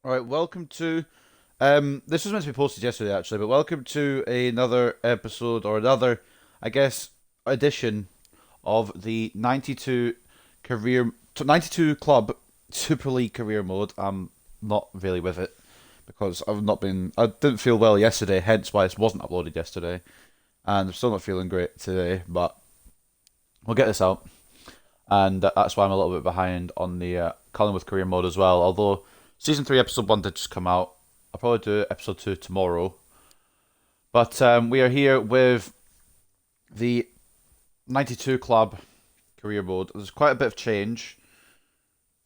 All right, welcome to. This was meant to be posted yesterday, actually, but welcome to another episode or another, I guess, edition of the 92 Club Super League Career Mode. I'm not really with it because I didn't feel well yesterday, hence why it wasn't uploaded yesterday, and I'm still not feeling great today. But we'll get this out, and that's why I'm a little bit behind on the Collingwood Career Mode as well. Although Season 3, Episode 1 did just come out. I'll probably do Episode 2 tomorrow. But we are here with the 92 Club Career Mode. There's quite a bit of change.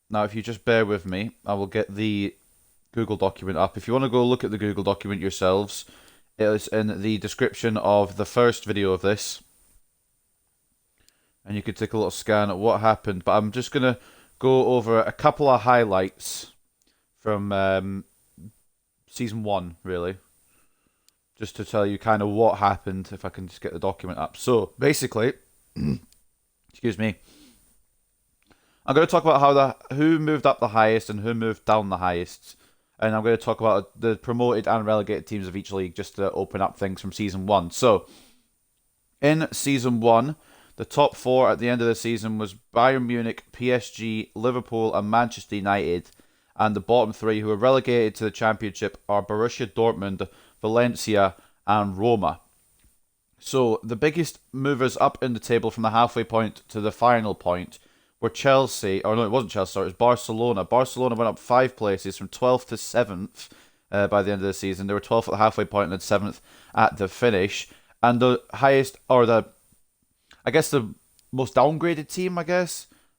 Now, if you just bear with me, I will get the Google document up. If you want to go look at the Google document yourselves, it is in the description of the first video of this. And you could take a little scan at what happened. But I'm just going to go over a couple of highlights from Season 1, really. Just to tell you kind of what happened, if I can just get the document up. So, basically, excuse me, I'm going to talk about who moved up the highest and who moved down the highest. And I'm going to talk about the promoted and relegated teams of each league just to open up things from Season 1. So, in Season 1, the top four at the end of the season was Bayern Munich, PSG, Liverpool, and Manchester United. And the bottom three who were relegated to the Championship are Borussia Dortmund, Valencia, and Roma. So the biggest movers up in the table from the halfway point to the final point were Chelsea, or no, it wasn't Chelsea, sorry, it was Barcelona. Barcelona went up 5 places from 12th to 7th by the end of the season. They were 12th at the halfway point and then 7th at the finish. And the highest, or the most downgraded team,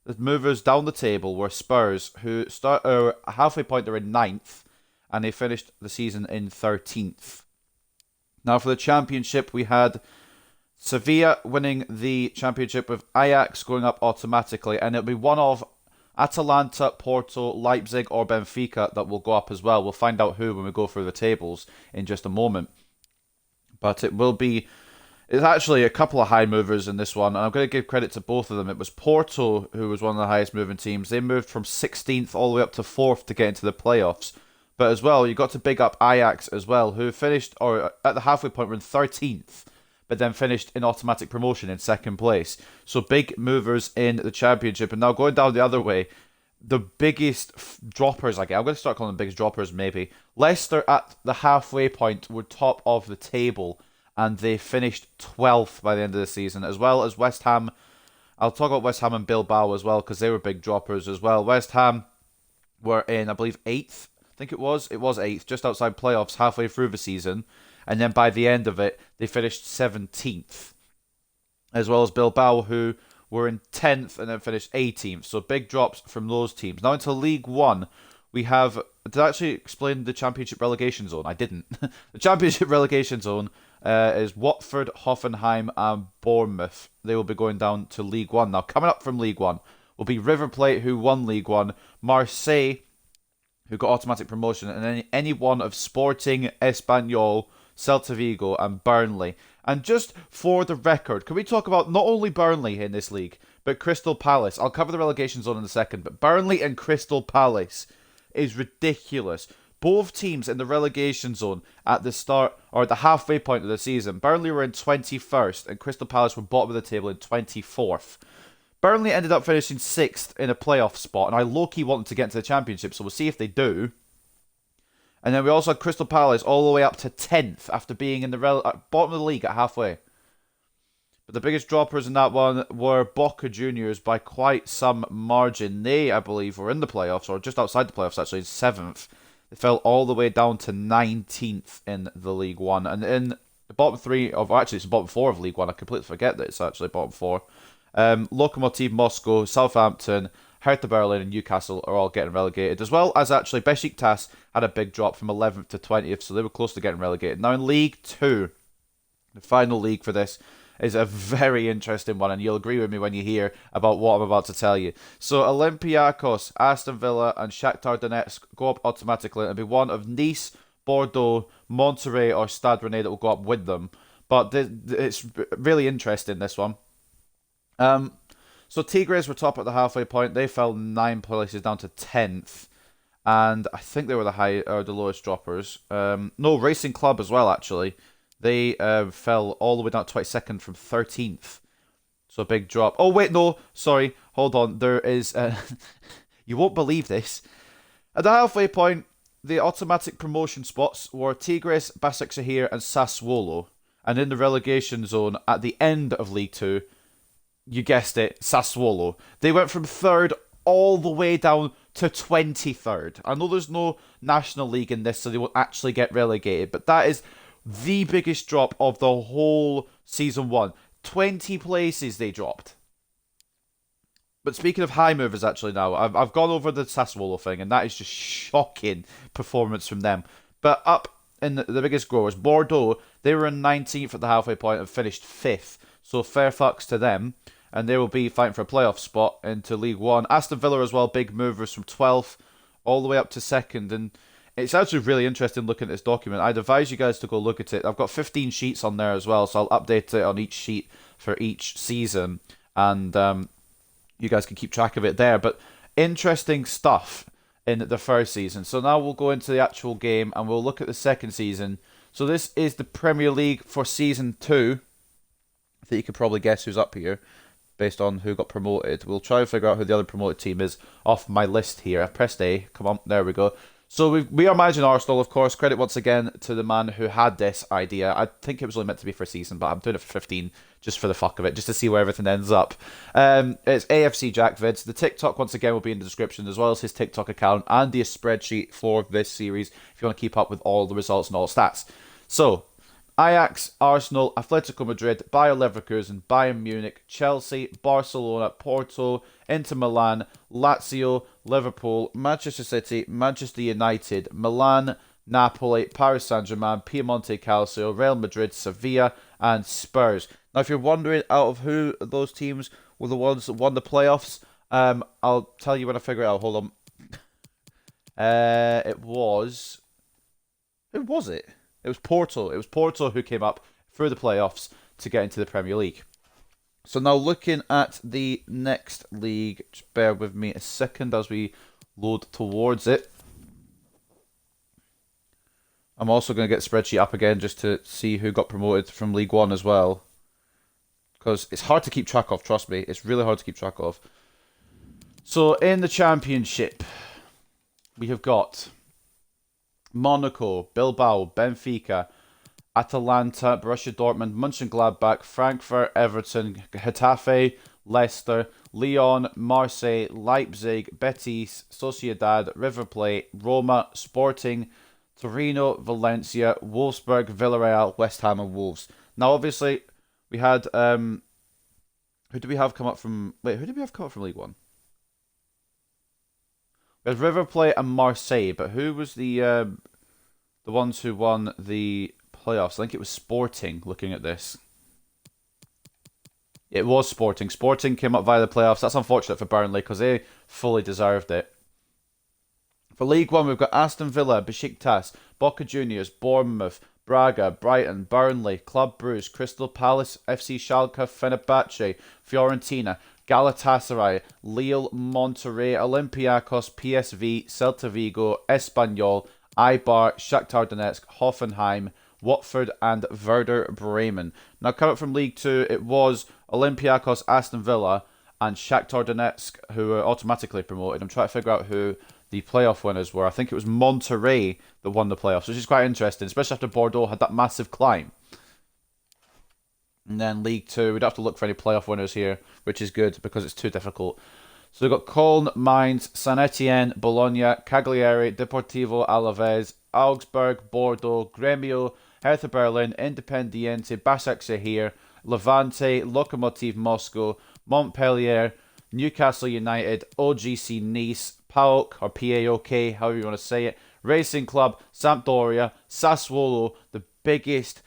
the movers down the table were Spurs, who start halfway point they're in 9th, and they finished the season in 13th. Now for the Championship, we had Sevilla winning the Championship with Ajax going up automatically, and it'll be one of Atalanta, Porto, Leipzig, or Benfica that will go up as well. We'll find out who when we go through the tables in just a moment. But it's actually a couple of high movers in this one, and I'm going to give credit to both of them. It was Porto who was one of the highest moving teams. They moved from 16th all the way up to 4th to get into the playoffs. But as well, you got to big up Ajax as well, who finished, or at the halfway point, were in 13th, but then finished in automatic promotion in 2nd place. So big movers in the Championship. And now going down the other way, the biggest droppers, I'm going to start calling them biggest droppers maybe. Leicester at the halfway point were top of the table, and they finished 12th by the end of the season, as well as West Ham. I'll talk about West Ham and Bilbao as well, because they were big droppers as well. West Ham were in, I believe, 8th. I think it was 8th, just outside playoffs, halfway through the season. And then by the end of it, they finished 17th. As well as Bilbao, who were in 10th and then finished 18th. So big drops from those teams. Now into League One, we have... Did I actually explain the Championship relegation zone? I didn't. The Championship relegation zone is Watford, Hoffenheim, and Bournemouth. They will be going down to League One. Now, coming up from League One will be River Plate, who won League One, Marseille, who got automatic promotion, and then any one of Sporting, Espanyol, Celta Vigo, and Burnley. And just for the record, can we talk about not only Burnley in this league, but Crystal Palace? I'll cover the relegation zone in a second, but Burnley and Crystal Palace is ridiculous. Both teams in the relegation zone at the start, or at the halfway point of the season, Burnley were in 21st, and Crystal Palace were bottom of the table in 24th. Burnley ended up finishing 6th in a playoff spot, and I low-key wanted to get into the Championship, so we'll see if they do. And then we also had Crystal Palace all the way up to 10th after being in the bottom of the league at halfway. But the biggest droppers in that one were Boca Juniors by quite some margin. They, I believe, were in the playoffs, or just outside the playoffs actually, 7th. They fell all the way down to 19th in the League One. And in the bottom it's the bottom 4 of League One. I completely forget that it's actually bottom 4. Lokomotiv Moscow, Southampton, Hertha Berlin, and Newcastle are all getting relegated, as well as actually Besiktas had a big drop from 11th to 20th, so they were close to getting relegated. Now in League 2, the final league for this is a very interesting one, and you'll agree with me when you hear about what I'm about to tell you. So Olympiacos, Aston Villa, and Shakhtar Donetsk go up automatically, and it'll be one of Nice, Bordeaux, Monterrey, or Stade Rennais that will go up with them. But it's really interesting, this one. So Tigres were top at the halfway point. They fell 9 places down to 10th. and I think they were the lowest droppers. No, Racing Club as well. Actually, they fell all the way down to 22nd from 13th. So a big drop. Oh wait, no, sorry, hold on. There is, you won't believe this. At the halfway point, the automatic promotion spots were Tigres, Başakşehir, and Sassuolo. And in the relegation zone at the end of League Two, you guessed it, Sassuolo. They went from third all the way down to 23rd. I know there's no National League in this, so they won't actually get relegated, but that is the biggest drop of the whole Season 1. 20 places they dropped. But speaking of high movers, actually, now, I've gone over the Sassuolo thing, and that is just shocking performance from them. But up in the biggest growers, Bordeaux, they were in 19th at the halfway point and finished 5th. So fair fucks to them. And they will be fighting for a playoff spot into League One. Aston Villa as well, big movers from 12th all the way up to 2nd. And it's actually really interesting looking at this document. I'd advise you guys to go look at it. I've got 15 sheets on there as well, so I'll update it on each sheet for each season. And you guys can keep track of it there. But interesting stuff in the first season. So now we'll go into the actual game and we'll look at the second season. So this is the Premier League for Season 2. I think you could probably guess who's up here based on who got promoted. We'll try and figure out who the other promoted team is off my list here. I pressed A. Come on, there we go. So we are managing Arsenal, of course. Credit once again to the man who had this idea. I think it was only meant to be for a season, but I'm doing it for 15 just for the fuck of it, just to see where everything ends up. It's AFC Jack Vids. The TikTok, once again, will be in the description, as well as his TikTok account and the spreadsheet for this series, if you want to keep up with all the results and all the stats. So, Ajax, Arsenal, Atletico Madrid, Bayer Leverkusen, Bayern Munich, Chelsea, Barcelona, Porto, Inter Milan, Lazio, Liverpool, Manchester City, Manchester United, Milan, Napoli, Paris Saint-Germain, Piemonte Calcio, Real Madrid, Sevilla, and Spurs. Now, if you're wondering out of who those teams were the ones that won the playoffs, I'll tell you when I figure it out. Hold on. It was... Who was it? It was Porto. It was Porto who came up through the playoffs to get into the Premier League. So now looking at the next league, just bear with me a second as we load towards it. I'm also going to get the spreadsheet up again just to see who got promoted from League One as well. Because it's hard to keep track of, trust me. It's really hard to keep track of. So in the Championship, we have got Monaco, Bilbao, Benfica, Atalanta, Borussia Dortmund, Mönchengladbach, Frankfurt, Everton, Getafe, Leicester, Lyon, Marseille, Leipzig, Betis, Sociedad, River Plate, Roma, Sporting, Torino, Valencia, Wolfsburg, Villarreal, West Ham and Wolves. Now obviously we had who did we have come up from League One? We had River Plate and Marseille, but who was the ones who won the playoffs? I think it was Sporting, looking at this. It was Sporting. Sporting came up via the playoffs. That's unfortunate for Burnley because they fully deserved it. For League One, we've got Aston Villa, Besiktas, Boca Juniors, Bournemouth, Braga, Brighton, Burnley, Club Brugge, Crystal Palace, FC Schalke, Fenerbahce, Fiorentina, Galatasaray, Lille, Monterrey, Olympiacos, PSV, Celta Vigo, Espanyol, Eibar, Shakhtar Donetsk, Hoffenheim, Watford and Werder Bremen. Now coming from League 2, it was Olympiacos, Aston Villa and Shakhtar Donetsk who were automatically promoted. I'm trying to figure out who the playoff winners were. I think it was Monterrey that won the playoffs, which is quite interesting, especially after Bordeaux had that massive climb. And then League 2, we don't have to look for any playoff winners here, which is good because it's too difficult. So we've got Cologne, Mainz, Saint Etienne, Bologna, Cagliari, Deportivo Alaves, Augsburg, Bordeaux, Grêmio, Hertha Berlin, Independiente, Başakşehir, Levante, Lokomotiv Moscow, Montpellier, Newcastle United, OGC Nice, PAOK or PAOK, however you want to say it, Racing Club, Sampdoria, Sassuolo, the biggest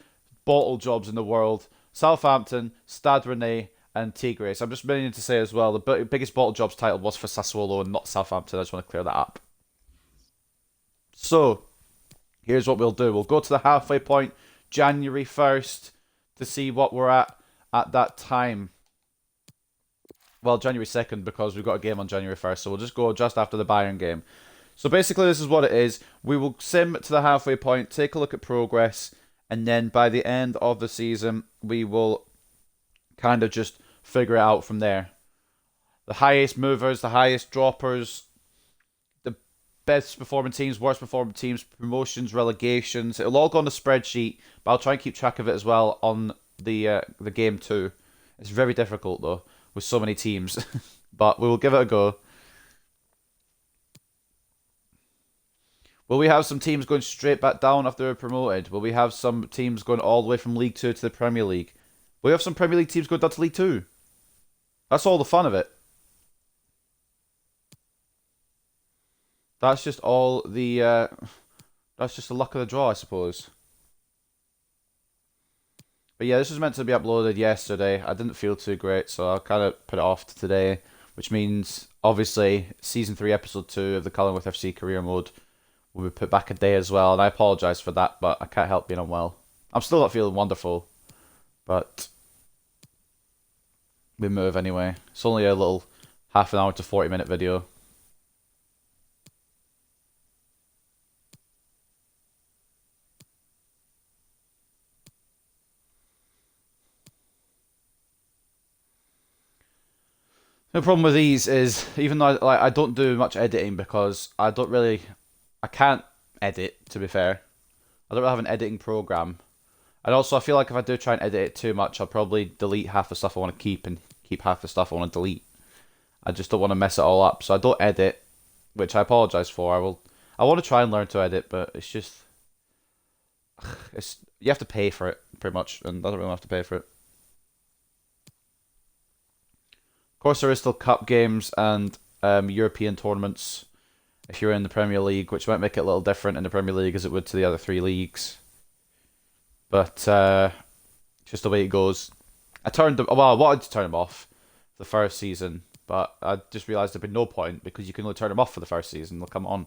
bottle jobs in the world, Southampton, Stade Rennais, and Tigres. I'm just meaning to say as well, the biggest bottle jobs title was for Sassuolo and not Southampton. I just want to clear that up. So, here's what we'll do. We'll go to the halfway point, January 1st, to see what we're at that time. Well, January 2nd, because we've got a game on January 1st, so we'll just go just after the Bayern game. So basically, this is what it is. We will sim to the halfway point, take a look at progress, and then by the end of the season, we will kind of just figure it out from there. The highest movers, the highest droppers, the best performing teams, worst performing teams, promotions, relegations. It'll all go on the spreadsheet, but I'll try and keep track of it as well on the game too. It's very difficult though, with so many teams, but we will give it a go. Will we have some teams going straight back down after they're promoted? Will we have some teams going all the way from League 2 to the Premier League? Will we have some Premier League teams going down to League 2? That's all the fun of it. That's just all the... that's just the luck of the draw, I suppose. But yeah, this was meant to be uploaded yesterday. I didn't feel too great, so I'll kind of put it off to today. Which means, obviously, Season 3, Episode 2 of the Cullingworth FC Career Mode will be put back a day as well, and I apologise for that, but I can't help being unwell. I'm still not feeling wonderful, but we move anyway. It's only a little half an hour to 40-minute video. The problem with these is, even though I don't do much editing because I can't edit, to be fair. I don't really have an editing program. And also, I feel like if I do try and edit it too much, I'll probably delete half the stuff I want to keep and keep half the stuff I want to delete. I just don't want to mess it all up, so I don't edit, which I apologise for. I want to try and learn to edit, but it's just... you have to pay for it, pretty much, and I don't really have to pay for it. Of course, there is still cup games and European tournaments if you're in the Premier League, which might make it a little different in the Premier League as it would to the other three leagues. But just the way it goes. I wanted to turn them off the first season, but I just realised there'd be no point because you can only turn them off for the first season. They'll come on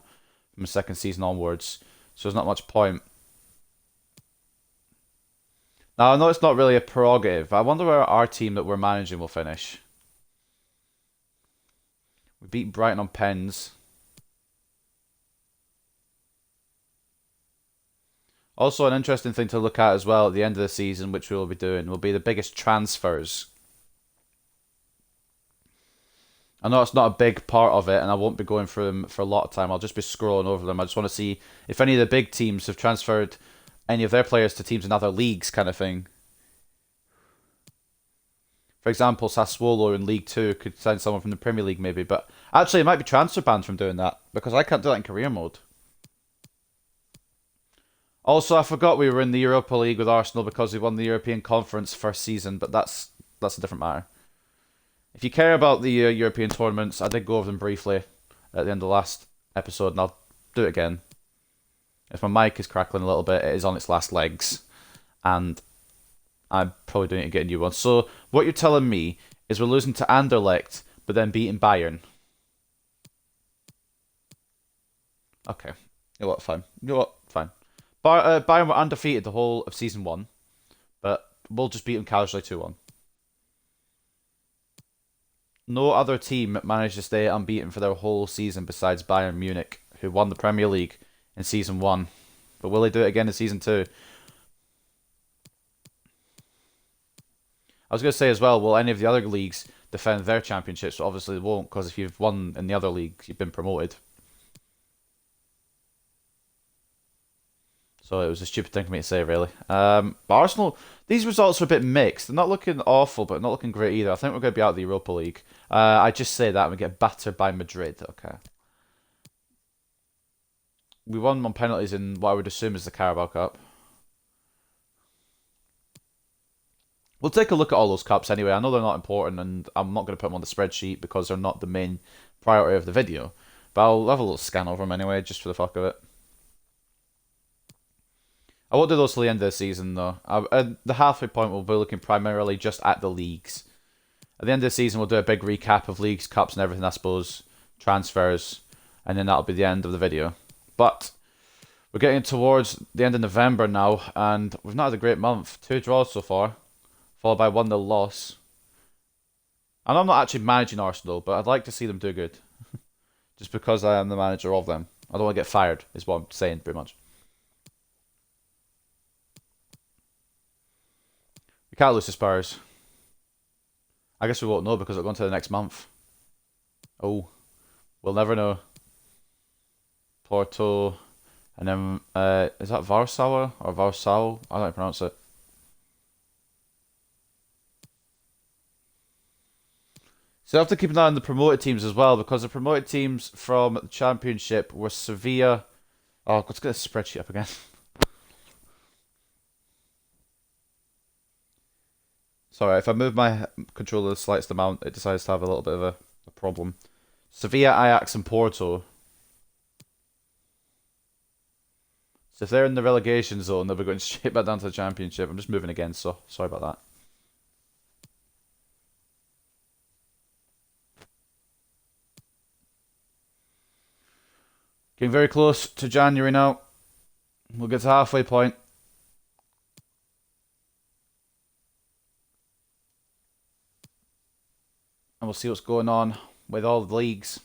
from the second season onwards, so there's not much point. Now, I know it's not really a prerogative. I wonder where our team that we're managing will finish. We beat Brighton on pens. Also, an interesting thing to look at as well at the end of the season, which we'll be doing, will be the biggest transfers. I know it's not a big part of it, and I won't be going through them for a lot of time. I'll just be scrolling over them. I just want to see if any of the big teams have transferred any of their players to teams in other leagues, kind of thing. For example, Sassuolo in League 2 could sign someone from the Premier League maybe, but actually it might be transfer banned from doing that, because I can't do that in career mode. Also, I forgot we were in the Europa League with Arsenal because we won the European Conference first season, but that's a different matter. If you care about the European tournaments, I did go over them briefly at the end of the last episode, and I'll do it again. If my mic is crackling a little bit, it is on its last legs, and I'm probably doing it to get a new one. So, what you're telling me is we're losing to Anderlecht, but then beating Bayern. Okay. You know what? Fine. Fine. Bayern were undefeated the whole of Season 1, but we'll just beat them casually 2-1. No other team managed to stay unbeaten for their whole season besides Bayern Munich, who won the Premier League in Season 1. But will they do it again in Season 2? I was going to say as well, will any of the other leagues defend their championships? So obviously they won't, because if you've won in the other leagues, you've been promoted. So it was a stupid thing for me to say, really. But Arsenal, these results are a bit mixed. They're not looking awful, but not looking great either. I think we're going to be out of the Europa League. I just say that and we get battered by Madrid. Okay. We won on penalties in what I would assume is the Carabao Cup. We'll take a look at all those cups anyway. I know they're not important, and I'm not going to put them on the spreadsheet because they're not the main priority of the video. But I'll have a little scan over them anyway, just for the fuck of it. I won't do those till the end of the season, though. At the halfway point, we'll be looking primarily just at the leagues. At the end of the season, we'll do a big recap of leagues, cups, and everything, I suppose. Transfers. And then that'll be the end of the video. But we're getting towards the end of November now, and we've not had a great month. 2 draws so far, followed by 1-0 loss. And I'm not actually managing Arsenal, but I'd like to see them do good. Just because I am the manager of them. I don't want to get fired, is what I'm saying, pretty much. We can't lose to Spurs. I guess we won't know because it'll go into the next month. Oh, we'll never know. Porto, and then is that Warsaw or Warsaw? I don't know how to pronounce it. So you have to keep an eye on the promoted teams as well, because the promoted teams from the Championship were Sevilla. Oh, let's get this spreadsheet up again. Sorry, if I move my controller the slightest amount, it decides to have a little bit of a problem. Sevilla, Ajax, and Porto. So if they're in the relegation zone, they'll be going straight back down to the Championship. I'm just moving again, so sorry about that. Getting very close to January now. We'll get to halfway point. And we'll see what's going on with all the leagues.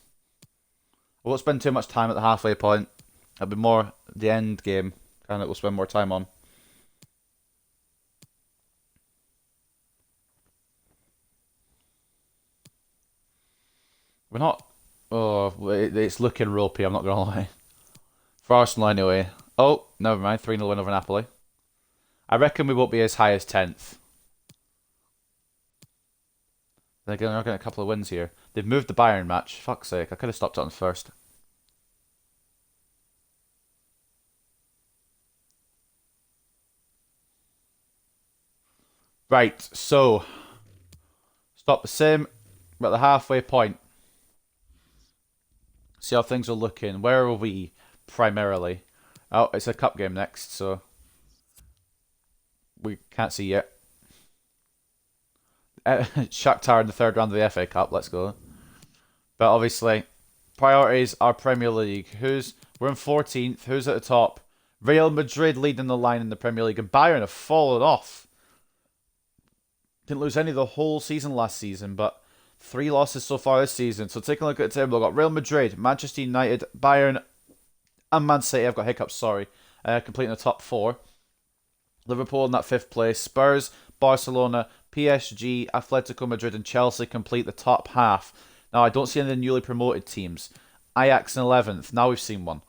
I won't spend too much time at the halfway point. It'll be more the end game, kind of we'll spend more time on. We're not... Oh, it's looking ropey, I'm not going to lie. For Arsenal anyway. Oh, never mind. 3-0 win over Napoli. I reckon we won't be as high as 10th. They're getting a couple of wins here. They've moved the Bayern match. Fuck's sake, I could have stopped it on first. Right, so... Stop the same. We're at the halfway point. See how things are looking. Where are we, primarily? Oh, it's a cup game next, so... We can't see yet. Shakhtar in the third round of the FA Cup, let's go. But obviously, priorities are Premier League. We're in 14th, who's at the top? Real Madrid leading the line in the Premier League, and Bayern have fallen off. Didn't lose any of the whole season last season, but 3 losses so far this season. So taking a look at the table, I've got Real Madrid, Manchester United, Bayern, and Man City. I've got hiccups, sorry. Completing the top 4. Liverpool in that 5th place. Spurs, Barcelona, PSG, Atletico Madrid, and Chelsea complete the top half. Now, I don't see any of the newly promoted teams. Ajax in 11th. Now we've seen one.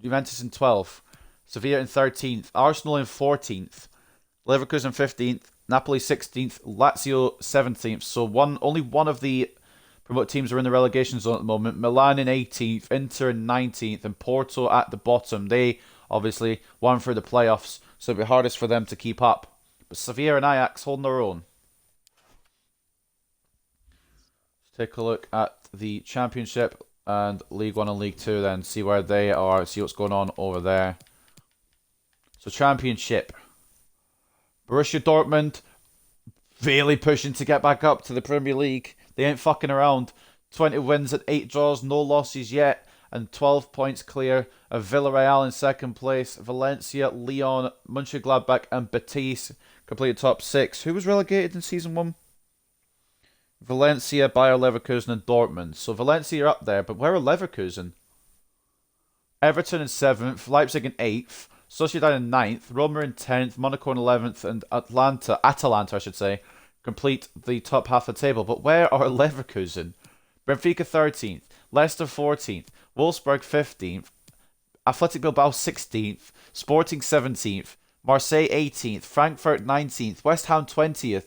Juventus in 12th. Sevilla in 13th. Arsenal in 14th. Leverkusen 15th. Napoli 16th, Lazio 17th. So only one of the promoted teams are in the relegation zone at the moment. Milan in 18th, Inter in 19th, and Porto at the bottom. They obviously won through the playoffs, so it'll be hardest for them to keep up. But Sevilla and Ajax holding their own. Let's take a look at the Championship and League 1 and League 2 then. See where they are, see what's going on over there. So Championship. Borussia Dortmund really pushing to get back up to the Premier League. They ain't fucking around. 20 wins and 8 draws, no losses yet, and 12 points clear of Villarreal in 2nd place. Valencia, Lyon, Mönchengladbach, and Betis completed top 6. Who was relegated in Season 1? Valencia, Bayer Leverkusen, and Dortmund. So Valencia are up there, but where are Leverkusen? Everton in 7th, Leipzig in 8th. Sociedad in 9th, Roma in 10th, Monaco in 11th, and Atalanta, I should say, complete the top half of the table. But where are Leverkusen? Benfica 13th, Leicester 14th, Wolfsburg 15th, Athletic Bilbao 16th, Sporting 17th, Marseille 18th, Frankfurt 19th, West Ham 20th.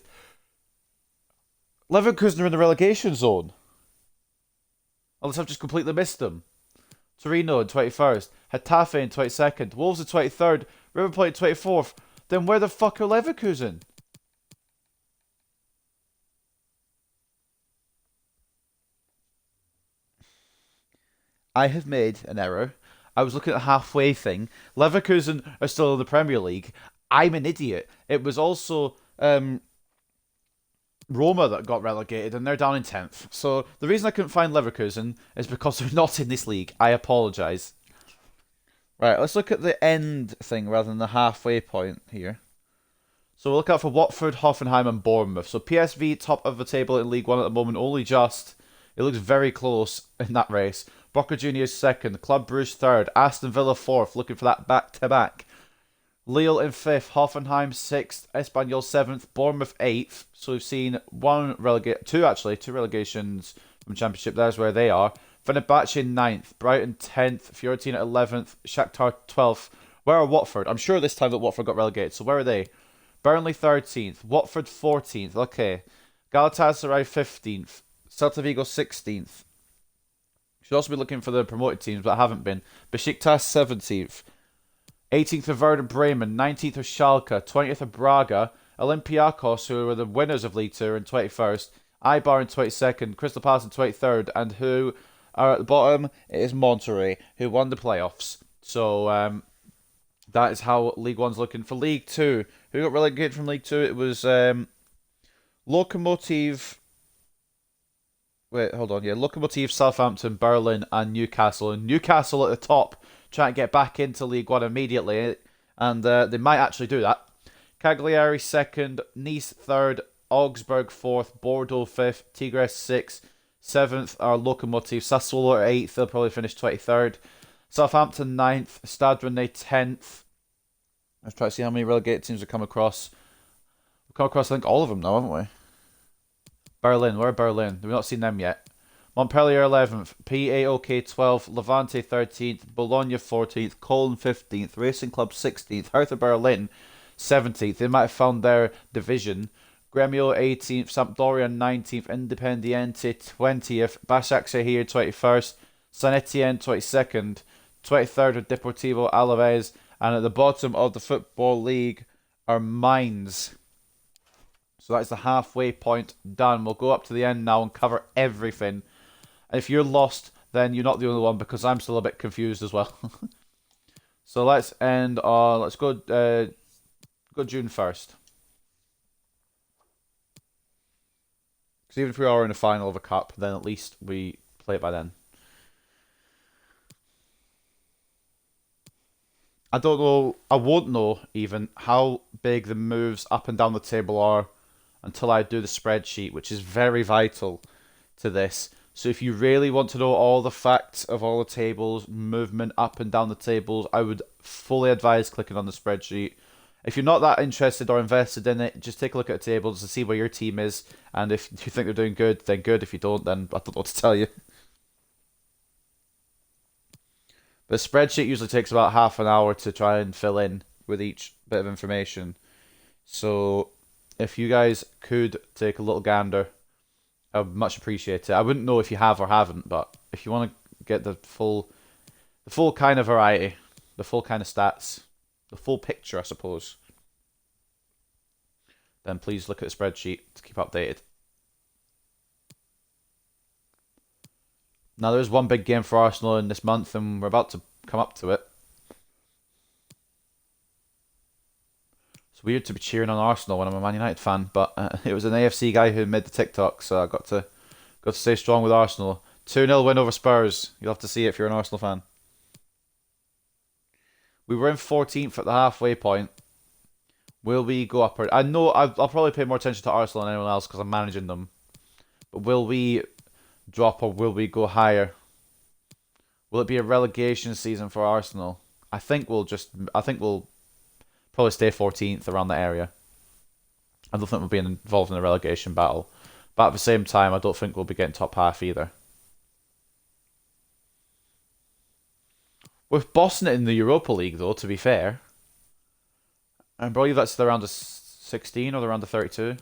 Leverkusen are in the relegation zone. Unless I've just completely missed them. Torino in 21st, Getafe in 22nd, Wolves in 23rd, River Plate in 24th. Then where the fuck are Leverkusen? I have made an error. I was looking at the halfway thing. Leverkusen are still in the Premier League. I'm an idiot. It was also Roma that got relegated, and they're down in 10th. So the reason I couldn't find Leverkusen is because they're not in this league. I apologise. Right, let's look at the end thing rather than the halfway point here. So we'll look out for Watford, Hoffenheim, and Bournemouth. So PSV top of the table in League 1 at the moment, only just. It looks very close in that race. Boca Juniors second, Club Brugge third, Aston Villa fourth, looking for that back-to-back. Lille in fifth, Hoffenheim sixth, Espanyol seventh, Bournemouth eighth. So we've seen two relegations from Championship. There's where they are. Fenerbahce in ninth, Brighton 10th, Fiorentina 11th, Shakhtar 12th. Where are Watford? I'm sure this time that Watford got relegated. So where are they? Burnley 13th, Watford 14th. Okay. Galatasaray 15th, Celta Vigo 16th. Should also be looking for the promoted teams, but haven't been. Besiktas 17th. 18th of Werder Bremen, 19th of Schalke, 20th of Braga, Olympiacos, who were the winners of League 2, in 21st, Eibar in 22nd, Crystal Palace in 23rd, and who are at the bottom? It is Monterrey, who won the playoffs. So that is how League 1's looking. For League 2, who got relegated from League 2? It was Lokomotiv... Wait, hold on. Yeah, Lokomotiv, Southampton, Berlin, and Newcastle. And Newcastle at the top, trying to get back into League 1 immediately. And they might actually do that. Cagliari second, Nice third, Augsburg fourth, Bordeaux fifth, Tigres sixth, seventh are Lokomotiv, Sassuolo at eighth, they'll probably finish 23rd. Southampton ninth, Stade Rennais 10th. Let's try to see how many relegated teams we've come across. We've come across, I think, all of them now, haven't we? Berlin, where are Berlin? We've not seen them yet. Montpellier 11th, PAOK 12th, Levante 13th, Bologna 14th, Cologne 15th, Racing Club 16th, Hertha Berlin 17th. They might have found their division. Gremio 18th, Sampdoria 19th, Independiente 20th, Başak Şehir 21st, San Etienne 22nd, 23rd are Deportivo Alaves, and at the bottom of the Football League are Mainz. So that's the halfway point done. We'll go up to the end now and cover everything. And if you're lost, then you're not the only one, because I'm still a bit confused as well. So let's end on... Let's go June 1st. Because even if we are in the final of a cup, then at least we play it by then. I don't know... I won't know, even, how big the moves up and down the table are until I do the spreadsheet, which is very vital to this. So if you really want to know all the facts of all the tables, movement up and down the tables, I would fully advise clicking on the spreadsheet. If you're not that interested or invested in it, just take a look at the tables to see where your team is, and if you think they're doing good, then good. If you don't, then I don't know what to tell you. The spreadsheet usually takes about half an hour to try and fill in with each bit of information. So if you guys could take a little gander, I would much appreciate it. I wouldn't know if you have or haven't, but if you want to get the full kind of variety, the full kind of stats, the full picture, I suppose, then please look at the spreadsheet to keep updated. Now, there's one big game for Arsenal in this month, and we're about to come up to it. It's weird to be cheering on Arsenal when I'm a Man United fan, but it was an AFC guy who made the TikTok, so I got to stay strong with Arsenal. 2-0 win over Spurs. You'll have to see it if you're an Arsenal fan. We were in 14th at the halfway point. Will we go up? I know I'll probably pay more attention to Arsenal than anyone else because I'm managing them. But will we drop or will we go higher? Will it be a relegation season for Arsenal? I think we'll probably stay 14th around that area. I don't think we'll be involved in a relegation battle. But at the same time, I don't think we'll be getting top half either. With Boston in the Europa League, though, to be fair, I believe that's the round of 16 or the round of 32.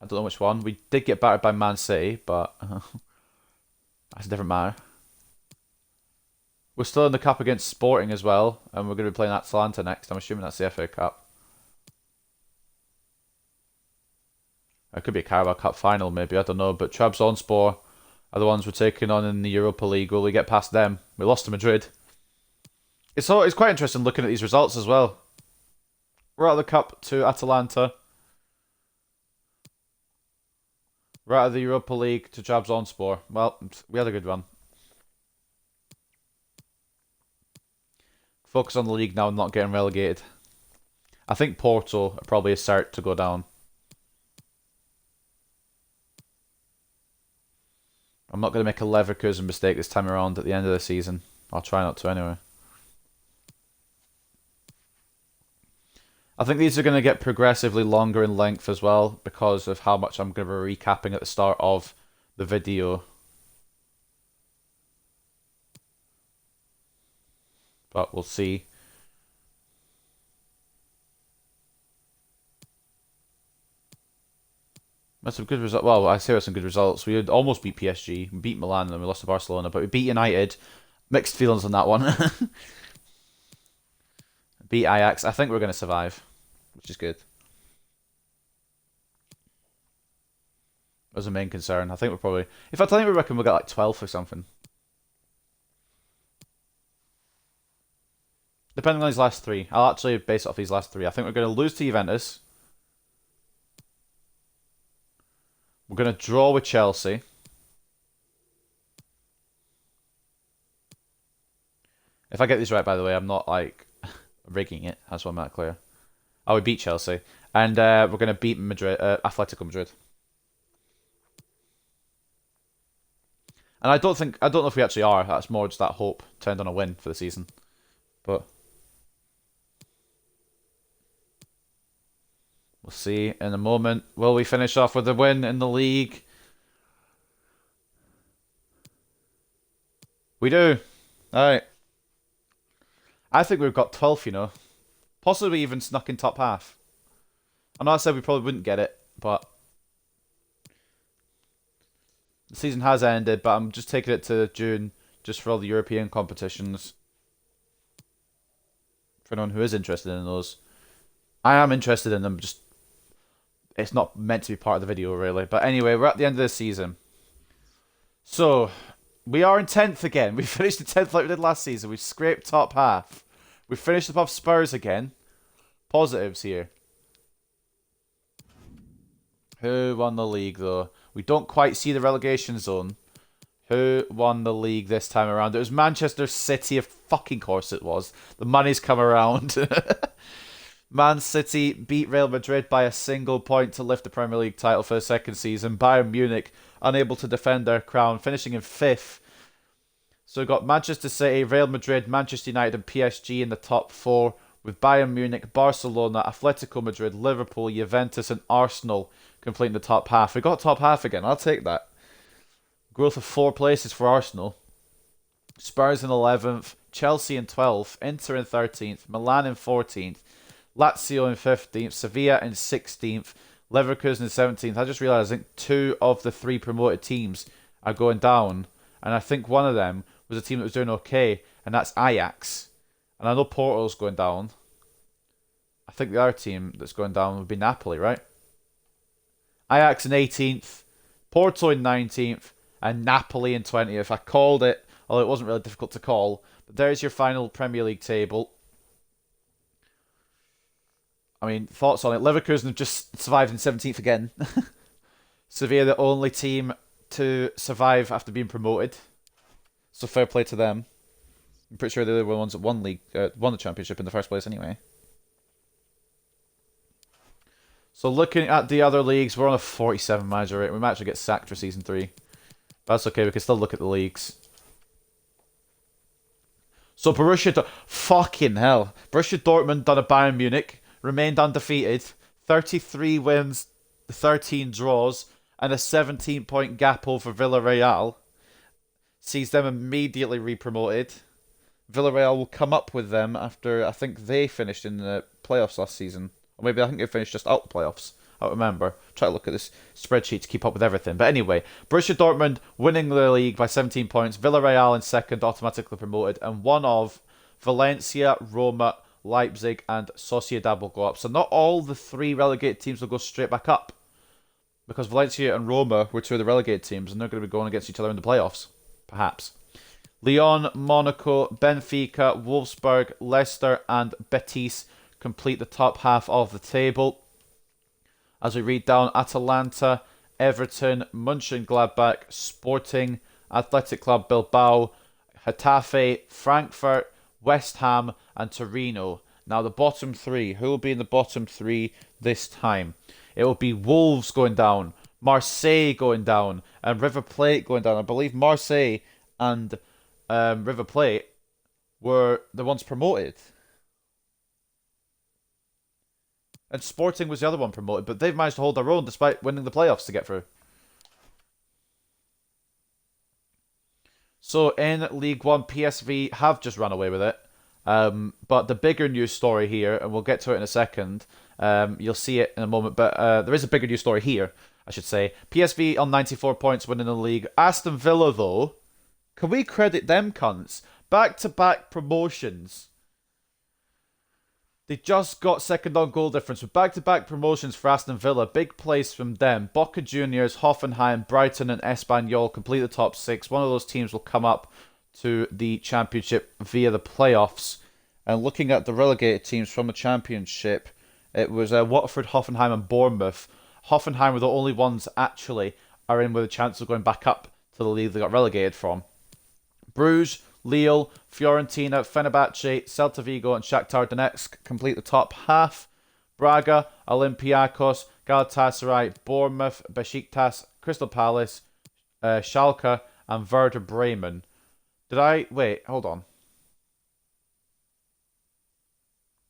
I don't know which one. We did get battered by Man City, but that's a different matter. We're still in the cup against Sporting as well, and we're going to be playing Atalanta next. I'm assuming that's the FA Cup. It could be a Carabao Cup final, maybe. I don't know. But Trabzonspor are the ones we're taking on in the Europa League. Will we get past them? We lost to Madrid. It's quite interesting looking at these results as well. We're out of the cup to Atalanta. We're out of the Europa League to Trabzonspor. Well, we had a good run. Focus on the league now and not getting relegated. I think Porto are probably a cert to go down. I'm not going to make a Leverkusen mistake this time around at the end of the season. I'll try not to anyway. I think these are going to get progressively longer in length as well because of how much I'm going to be recapping at the start of the video. But we'll see. That's some good results. Well, I say that's some good results. We almost beat PSG, we beat Milan, and we lost to Barcelona, but we beat United. Mixed feelings on that one. Beat Ajax. I think we're going to survive, which is good. That's the main concern. I think we're probably... If I tell you, we reckon we'll get like 12th or something. Depending on his last three. I'll actually base it off his last three. I think we're going to lose to Juventus. We're going to draw with Chelsea. If I get these right, by the way, I'm not like rigging it. That's why I'm not clear. Oh, we beat Chelsea. And we're going to beat Madrid, Atletico Madrid. And I don't know if we actually are. That's more just that hope turned on a win for the season. But we'll see in a moment. Will we finish off with a win in the league? We do. Alright. I think we've got 12th, you know. Possibly even snuck in top half. I know I said we probably wouldn't get it, but the season has ended, but I'm just taking it to June just for all the European competitions. For anyone who is interested in those. I am interested in them, just it's not meant to be part of the video, really. But anyway, we're at the end of the season. So, we are in 10th again. We finished in 10th like we did last season. We've scraped top half. We finished above Spurs again. Positives here. Who won the league, though? We don't quite see the relegation zone. Who won the league this time around? It was Manchester City. Of fucking course it was. The money's come around. Man City beat Real Madrid by a single point to lift the Premier League title for the second season. Bayern Munich unable to defend their crown, finishing in 5th. So we've got Manchester City, Real Madrid, Manchester United and PSG in the top 4, with Bayern Munich, Barcelona, Atletico Madrid, Liverpool, Juventus and Arsenal completing the top half. We got top half again, I'll take that. Growth of 4 places for Arsenal. Spurs in 11th, Chelsea in 12th, Inter in 13th, Milan in 14th, Lazio in 15th, Sevilla in 16th, Leverkusen in 17th. I just realised I think 2 of the 3 promoted teams are going down. And I think one of them was a team that was doing okay, and that's Ajax. And I know Porto's going down. I think the other team that's going down would be Napoli, right? Ajax in 18th, Porto in 19th, and Napoli in 20th. I called it, although it wasn't really difficult to call. But there's your final Premier League table. I mean, thoughts on it? Leverkusen have just survived in 17th again. Sevilla, the only team to survive after being promoted. So fair play to them. I'm pretty sure they're the ones that won the championship in the first place anyway. So looking at the other leagues, we're on a 47 manager rate. We might actually get sacked for season 3. But that's okay, we can still look at the leagues. So fucking hell. Borussia Dortmund done a Bayern Munich, remained undefeated, 33 wins, 13 draws, and a 17-point gap over Villarreal. Sees them immediately re-promoted. Villarreal will come up with them after, I think they finished in the playoffs last season. Or maybe I think they finished just out the playoffs. I don't remember. Try to look at this spreadsheet to keep up with everything. But anyway, Borussia Dortmund winning the league by 17 points. Villarreal in second, automatically promoted. And one of Valencia, Roma, Leipzig and Sociedad will go up. So not all the 3 relegated teams will go straight back up. Because Valencia and Roma were 2 of the relegated teams and they're going to be going against each other in the playoffs. Perhaps. Lyon, Monaco, Benfica, Wolfsburg, Leicester and Betis complete the top half of the table. As we read down, Atalanta, Everton, Mönchengladbach, Sporting, Athletic Club Bilbao, Getafe, Frankfurt, West Ham and Torino. Now the bottom 3. Who will be in the bottom 3 this time? It will be Wolves going down, Marseille going down and River Plate going down. I believe Marseille and River Plate were the ones promoted. And Sporting was the other one promoted, but they've managed to hold their own despite winning the playoffs to get through. So in League One, PSV have just run away with it. But the bigger news story here, and we'll get to it in a second, you'll see it in a moment, but there is a bigger news story here, I should say. PSV on 94 points winning the league. Aston Villa, though, can we credit them cunts? Back-to-back promotions. They just got second on goal difference with back-to-back promotions for Aston Villa. Big plays from them. Boca Juniors, Hoffenheim, Brighton and Espanyol complete the top six. One of those teams will come up to the championship via the playoffs. And looking at the relegated teams from the championship, it was Watford, Hoffenheim and Bournemouth. Hoffenheim were the only ones actually are in with a chance of going back up to the league they got relegated from. Bruges, Lille, Fiorentina, Fenerbahce, Celta Vigo and Shakhtar Donetsk complete the top half. Braga, Olympiacos, Galatasaray, Bournemouth, Besiktas, Crystal Palace, Schalke and Werder Bremen. Wait, hold on.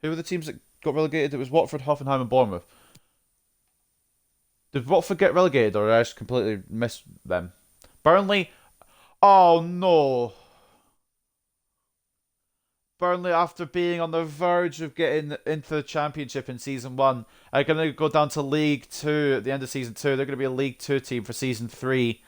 Who were the teams that got relegated? It was Watford, Hoffenheim and Bournemouth. Did Watford get relegated or did I just completely miss them? Burnley... Oh no! Burnley, after being on the verge of getting into the Championship in Season 1, are going to go down to League 2 at the end of Season 2. They're going to be a League 2 team for Season 3.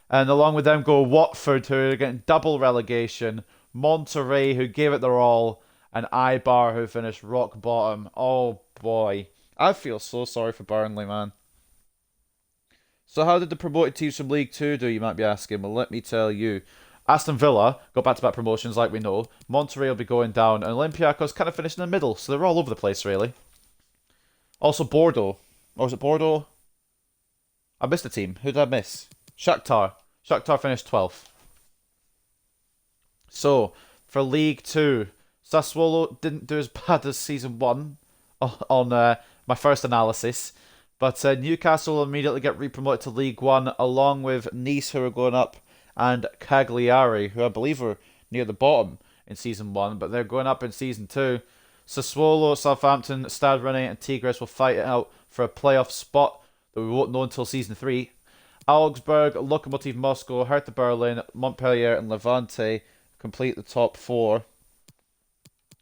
And along with them go Watford, who are getting double relegation, Monterey, who gave it their all, and Eibar, who finished rock bottom. Oh boy. I feel so sorry for Burnley, man. So how did the promoted teams from League 2 do, you might be asking? Well, let me tell you. Aston Villa got back-to-back promotions, like we know. Monterey will be going down, and Olympiacos kind of finished in the middle, so they're all over the place, really. Also, Bordeaux. Or was it Bordeaux? I missed a team. Who did I miss? Shakhtar. Shakhtar finished 12th. So, for League 2, Sassuolo didn't do as bad as Season 1 on my first analysis. But Newcastle will immediately get re-promoted to League 1, along with Nice, who are going up, and Cagliari, who I believe were near the bottom in Season 1, but they're going up in Season 2. Sassuolo, Southampton, Stade Rennais and Tigres will fight it out for a playoff spot that we won't know until Season 3. Augsburg, Lokomotiv Moscow, Hertha Berlin, Montpellier and Levante complete the top 4.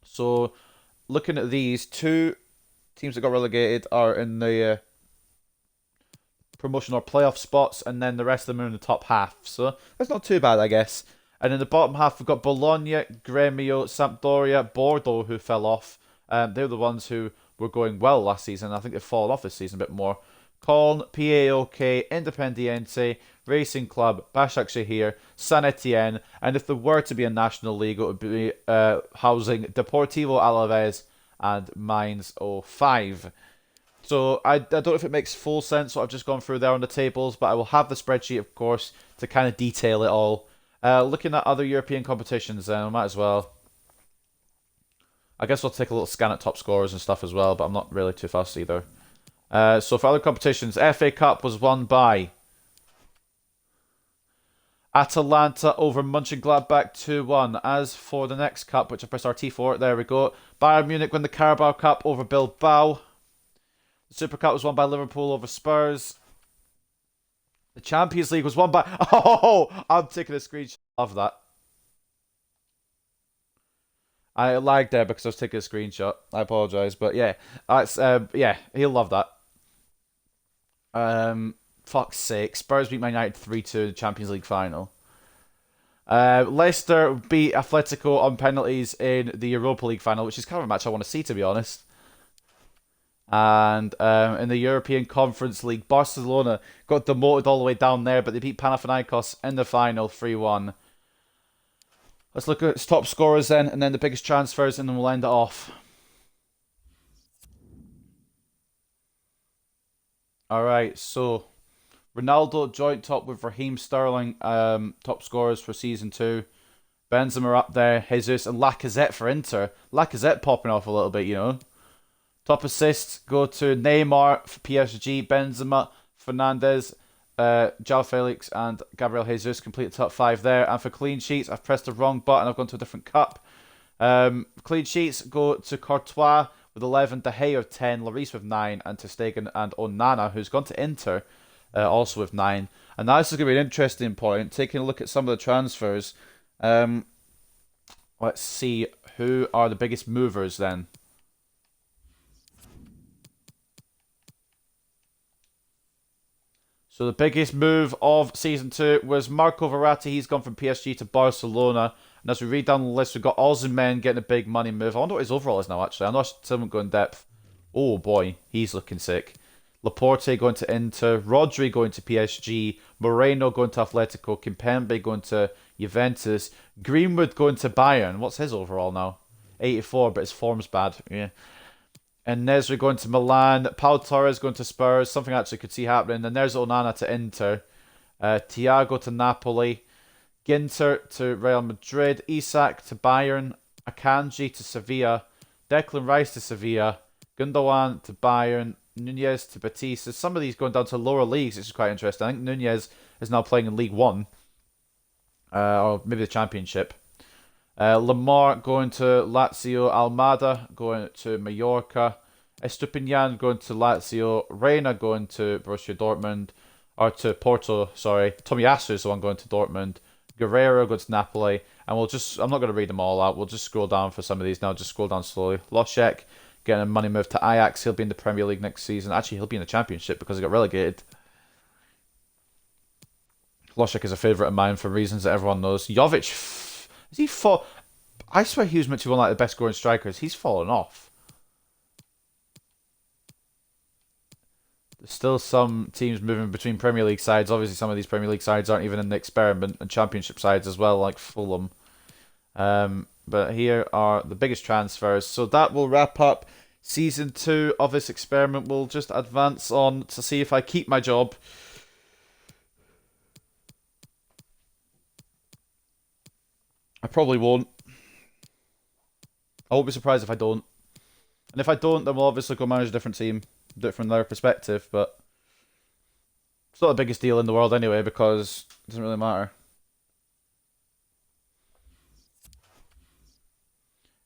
So, looking at these, 2 teams that got relegated are in the promotion or playoff spots, and then the rest of them are in the top half. So that's not too bad, I guess. And in the bottom half, we've got Bologna, Gremio, Sampdoria, Bordeaux, who fell off. They're the ones who were going well last season. I think they've fallen off this season a bit more. Caen, PAOK, Independiente, Racing Club, Başakşehir, San Etienne, and if there were to be a national league, it would be housing Deportivo Alaves and Mainz 05. So I don't know if it makes full sense what I've just gone through there on the tables, but I will have the spreadsheet, of course, to kind of detail it all. Looking at other European competitions, then I might as well. I guess we'll take a little scan at top scorers and stuff as well, but I'm not really too fussed either. So for other competitions, FA Cup was won by Atalanta over Mönchengladbach 2-1. As for the next cup, which I press RT for, there we go. Bayern Munich win the Carabao Cup over Bilbao. The Super Cup was won by Liverpool over Spurs. The Champions League was won by... Oh, I'm taking a screenshot of that. I lagged there because I was taking a screenshot. I apologise, but yeah, that's yeah, he'll love that. Fuck's sake, Spurs beat Man United 3-2 in the Champions League final. Leicester beat Atletico on penalties in the Europa League final, which is kind of a match I want to see, to be honest. And in the European Conference League, Barcelona got demoted all the way down there, but they beat Panathinaikos in the final 3-1. Let's look at top scorers then, and then the biggest transfers, and then we'll end it off. Alright, so Ronaldo joint top with Raheem Sterling, top scorers for Season 2. Benzema up there, Jesus, and Lacazette for Inter. Lacazette popping off a little bit, you know. Top assists go to Neymar for PSG, Benzema, Fernandes, João Felix and Gabriel Jesus complete the top 5 there. And for clean sheets, I've pressed the wrong button. I've gone to a different cup. Clean sheets go to Courtois with 11, De Gea with 10, Lloris with 9, and Ter Stegen and Onana, who's gone to Inter, also with 9. And now this is going to be an interesting point. Taking a look at some of the transfers. Let's see who are the biggest movers then. So the biggest move of Season 2 was Marco Verratti. He's gone from PSG to Barcelona. And as we read down the list, we've got Osimhen getting a big money move. I wonder what his overall is now, actually. I know I still haven't gone in depth. Oh, boy. He's looking sick. Laporte going to Inter. Rodri going to PSG. Moreno going to Atletico. Kimpembe going to Juventus. Greenwood going to Bayern. What's his overall now? 84, but his form's bad. Yeah. And Nesri going to Milan. Pau Torres going to Spurs. Something I actually could see happening. And there's Onana to Inter. Thiago to Napoli. Ginter to Real Madrid. Isak to Bayern. Akanji to Sevilla. Declan Rice to Sevilla. Gundogan to Bayern. Nunez to Betis. So some of these going down to lower leagues, which is quite interesting. I think Nunez is now playing in League One. Or maybe the Championship. Lamar going to Lazio. Almada going to Mallorca. Estupinian going to Lazio. Reina going to Borussia Dortmund. Or to Porto, sorry. Tomiyasu is the one going to Dortmund. Guerrero goes to Napoli. And I'm not going to read them all out. We'll just scroll down for some of these now. Just scroll down slowly. Loschek getting a money move to Ajax. He'll be in the Premier League next season. Actually, he'll be in the Championship because he got relegated. Loschek is a favourite of mine for reasons that everyone knows. Jovic, is he I swear he was meant to be one of the best scoring strikers. He's fallen off. There's still some teams moving between Premier League sides. Obviously, some of these Premier League sides aren't even in the experiment, and Championship sides as well, like Fulham. But here are the biggest transfers. So that will wrap up Season 2 of this experiment. We'll just advance on to see if I keep my job. I probably won't. I won't be surprised if I don't. And if I don't, then we'll obviously go manage a different team. Do it from their perspective, but it's not the biggest deal in the world anyway, because it doesn't really matter.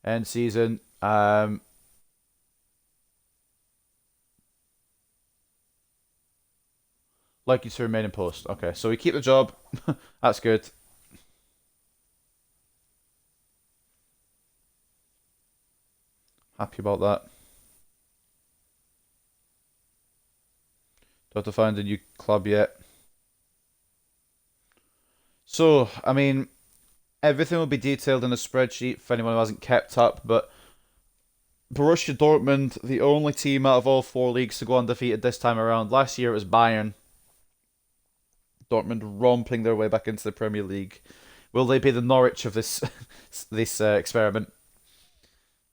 End season. Like you to remain in post. Okay, so we keep the job. That's good. Happy about that. Don't have to find a new club yet. So, I mean, everything will be detailed in a spreadsheet for anyone who hasn't kept up, but Borussia Dortmund, the only team out of all 4 leagues to go undefeated this time around. Last year it was Bayern. Dortmund romping their way back into the Premier League. Will they be the Norwich of this experiment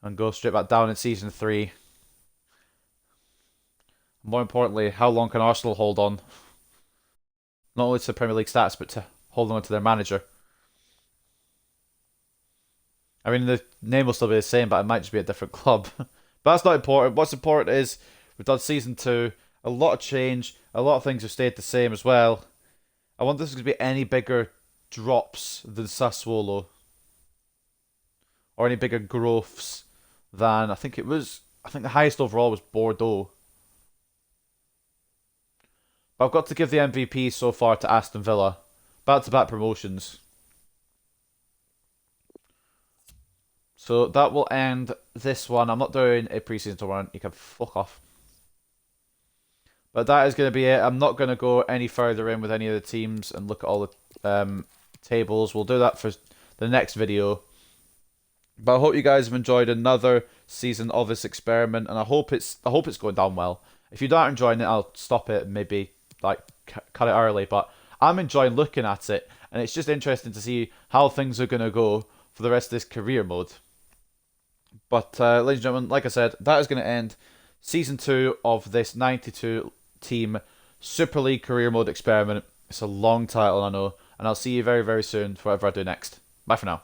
and go straight back down in Season 3? More importantly, how long can Arsenal hold on? Not only to Premier League stats, but to holding on to their manager. I mean, the name will still be the same, but it might just be a different club. But that's not important. What's important is we've done Season 2. A lot of change. A lot of things have stayed the same as well. I wonder if there's going to be any bigger drops than Sassuolo. Or any bigger growths than, I think the highest overall was Bordeaux. But I've got to give the MVP so far to Aston Villa. Back-to-back promotions. So that will end this one. I'm not doing a preseason tournament. You can fuck off. But that is going to be it. I'm not going to go any further in with any of the teams and look at all the tables. We'll do that for the next video. But I hope you guys have enjoyed another season of this experiment, and I hope it's going down well. If you're not enjoying it, I'll stop it and maybe cut it early. But I'm enjoying looking at it, and it's just interesting to see how things are going to go for the rest of this career mode. But ladies and gentlemen, like I said, that is going to end Season 2 of this 92-team Super League career mode experiment. It's a long title, I know, and I'll see you very, very soon for whatever I do next. Bye for now.